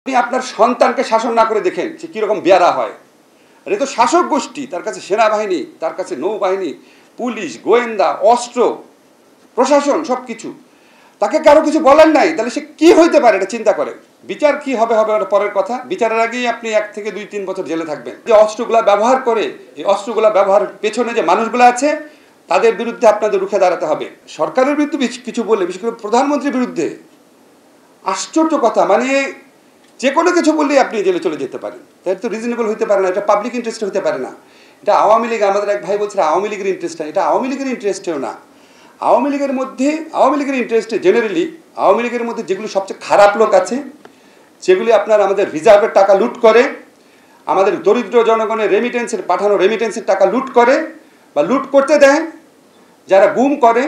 আপনি আপনার সন্তানকে শাসন না করে দেখেন যে কীরকম বেয়ারা হয়। আর এ তো শাসক গোষ্ঠী, তার কাছে সেনাবাহিনী, তার কাছে নৌবাহিনী, পুলিশ, গোয়েন্দা, অস্ত্র, প্রশাসন, সব কিছু। তাকে কারো কিছু বলেন নাই, তাহলে সে কী হইতে পারে এটা চিন্তা করে। বিচার কি হবে হবে ওটা পরের কথা। বিচারের আগেই আপনি 1 থেকে 2-3 বছর জেলে থাকবেন। যে অস্ত্রগুলা ব্যবহার করে, এই অস্ত্রগুলা ব্যবহারের পেছনে যে মানুষগুলো আছে তাদের বিরুদ্ধে আপনাদের রুখে দাঁড়াতে হবে। সরকারের বিরুদ্ধে কিছু বললে, বিশেষ করে প্রধানমন্ত্রীর বিরুদ্ধে, আশ্চর্য কথা, মানে যে কোনো কিছু বললেই আপনি জেলে চলে যেতে পারেন। তাই তো রিজনেবল হতে পারে না, এটা পাবলিক ইন্টারেস্ট হতে পারে না। এটা আওয়ামী লীগ, আমাদের এক ভাই বলছে আওয়ামী লীগের ইন্টারেস্ট না, এটা আওয়ামী লীগের ইন্টারেস্টেও না। আওয়ামী লীগের মধ্যে, আওয়ামী লীগের ইন্টারেস্টে জেনারেলি আওয়ামী লীগের মধ্যে যেগুলো সবচেয়ে খারাপ লোক আছে, যেগুলি আপনার আমাদের রিজার্ভের টাকা লুট করে, আমাদের দরিদ্র জনগণের রেমিটেন্সের পাঠানো রেমিটেন্সের টাকা লুট করে বা লুট করতে দেয়, যারা গুম করে,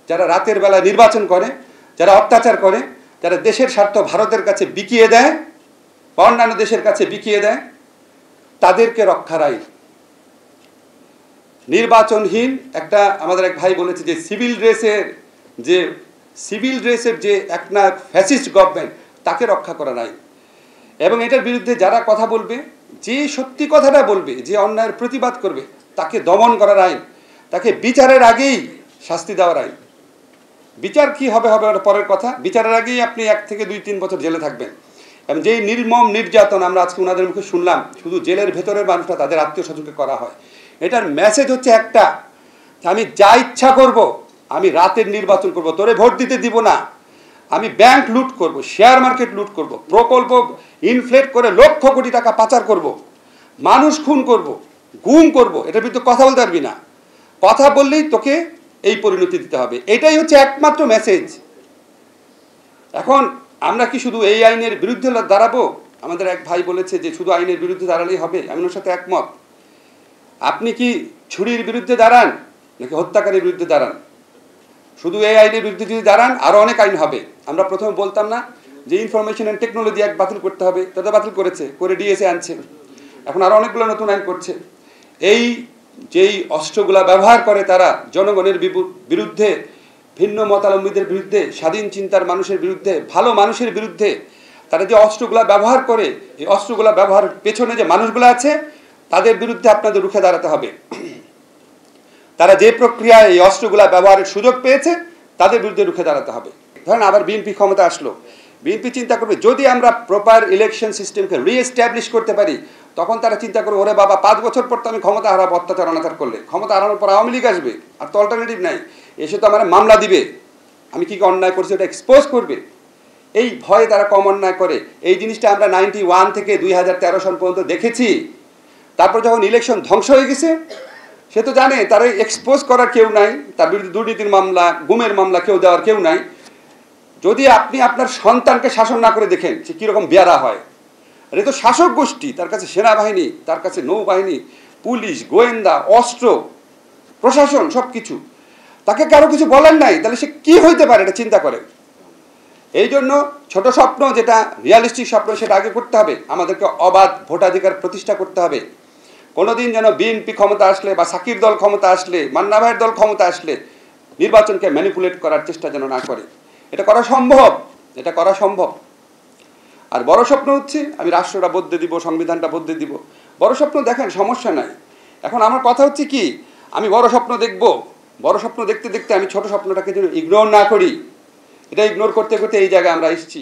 যারা রাতের বেলা নির্বাচন করে, যারা অত্যাচার করে, যারা দেশের স্বার্থ ভারতের কাছে বিকিয়ে দেয় বা অন্যান্য দেশের কাছে বিকিয়ে দেয়, তাদেরকে রক্ষার আইন। নির্বাচনহীন একটা, আমাদের এক ভাই বলেছে যে সিভিল ড্রেসের যে একনায়ক ফ্যাসিস্ট গভর্নমেন্ট, তাকে রক্ষা করার আইন। এবং এটার বিরুদ্ধে যারা কথা বলবে, যে সত্যি কথাটা বলবে, যে অন্যায়ের প্রতিবাদ করবে, তাকে দমন করার আইন, তাকে বিচারের আগেই শাস্তি দেওয়ার আইন। বিচার কি হবে হবে ওটা পরের কথা। বিচারের আগেই আপনি 1 থেকে 2-3 বছর জেলে থাকবেন। এবং যেই নির্মম নির্যাতন আমরা আজকে ওনাদের মুখে শুনলাম, শুধু জেলের ভেতরের মানুষরা, তাদের আত্মীয় স্বজনকে করা হয়, এটার মেসেজ হচ্ছে একটা, আমি যা ইচ্ছা করব, আমি রাতের নির্বাচন করব, তোরে ভোট দিতে দিব না, আমি ব্যাংক লুট করব, শেয়ার মার্কেট লুট করব, প্রকল্প ইনফ্লেট করে লক্ষ কোটি টাকা পাচার করব, মানুষ খুন করব, গুম করব, এটার বিরুদ্ধে কথা বলতে পারবি না, কথা বললেই তোকে এই পরিণতি দিতে হবে। এটাই হচ্ছে একমাত্র মেসেজ। এখন আমরা কি শুধু এই আইনের বিরুদ্ধে দাঁড়াবো? আমাদের এক ভাই বলেছে যে শুধু আইনের বিরুদ্ধে দাঁড়ালেই হবে। আমি ওর সাথে একমত। আপনি কি ছুরির বিরুদ্ধে দাঁড়ান নাকি হত্যাকারীর বিরুদ্ধে দাঁড়ান? শুধু এই আইনের বিরুদ্ধে যদি দাঁড়ান, আরও অনেক আইন হবে। আমরা প্রথমে বলতাম না যে ইনফরমেশন অ্যান্ড টেকনোলজি অ্যাক্ট বাতিল করতে হবে, তাদের বাতিল করেছে, করে ডিএসএ আনছে, এখন আরও অনেকগুলো নতুন আইন করছে। এই যেই অস্ত্রগুলা ব্যবহার করে তারা জনগণের বিরুদ্ধে, ভিন্ন মতাবলম্বীদের বিরুদ্ধে, স্বাধীন চিন্তার মানুষের বিরুদ্ধে, ভালো মানুষের বিরুদ্ধে তারা যে অস্ত্রগুলা ব্যবহার করে, এই অস্ত্রগুলা ব্যবহারের পেছনে যে মানুষগুলো আছে তাদের বিরুদ্ধে আপনাদের রুখে দাঁড়াতে হবে। তারা যে প্রক্রিয়ায় এই অস্ত্রগুলা ব্যবহারের সুযোগ পেয়েছে তাদের বিরুদ্ধে রুখে দাঁড়াতে হবে। ধরেন আবার বিএনপি ক্ষমতা আসলো, বিএনপি চিন্তা করবে যদি আমরা প্রপার ইলেকশন সিস্টেমকে রিএস্টাবলিশ করতে পারি, তখন তারা চিন্তা করবে ওরে বাবা 5 বছর পর তো আমি ক্ষমতা হারাবো অত্যাচার অনাচার করলে, ক্ষমতা হারানোর পর আওয়ামী লীগ আসবে, আর তো অল্টারনেটিভ নাই, এসে তো আমার মামলা দিবে, আমি কি অন্যায় করছি ওটা এক্সপোজ করবে। এই ভয়ে তারা কম অন্যায় করে। এই জিনিসটা আমরা 91 থেকে 2013 সাল পর্যন্ত দেখেছি। তারপর যখন ইলেকশন ধ্বংস হয়ে গেছে, সে তো জানে তারা এক্সপোজ করার কেউ নাই, তার বিরুদ্ধে দুর্নীতির মামলা, গুমের মামলা কেউ দেওয়ার কেউ নাই। যদি আপনি আপনার সন্তানকে শাসন না করে দেখেন সে কীরকম বেয়ারা হয়। আর এ তো শাসক গোষ্ঠী, তার কাছে সেনাবাহিনী, তার কাছে নৌবাহিনী, পুলিশ, গোয়েন্দা, অস্ত্র, প্রশাসন, সব কিছু। তাকে কারো কিছু বলেন নাই, তাহলে সে কী হইতে পারে এটা চিন্তা করে। এই জন্য ছোট স্বপ্ন, যেটা রিয়ালিস্টিক স্বপ্ন, সেটা আগে করতে হবে। আমাদেরকে অবাধ ভোটাধিকার প্রতিষ্ঠা করতে হবে। কোনোদিন যেন বিএনপি ক্ষমতা আসলে বা সাকির দল ক্ষমতা আসলে, মান্না ভাইয়ের দল ক্ষমতা আসলে নির্বাচনকে ম্যানিপুলেট করার চেষ্টা যেন না করে। এটা করা সম্ভব, এটা করা সম্ভব। আর বড় স্বপ্ন হচ্ছে আমি রাষ্ট্রটা বদলে দিব, সংবিধানটা বদলে দিব। বড় স্বপ্ন দেখেন, সমস্যা নাই। এখন আমার কথা হচ্ছে কি, আমি বড় স্বপ্ন দেখব, বড় স্বপ্ন দেখতে দেখতে আমি ছোট স্বপ্নটাকে যেন ইগনোর না করি। এটা ইগনোর করতে করতে এই জায়গায় আমরা এসেছি।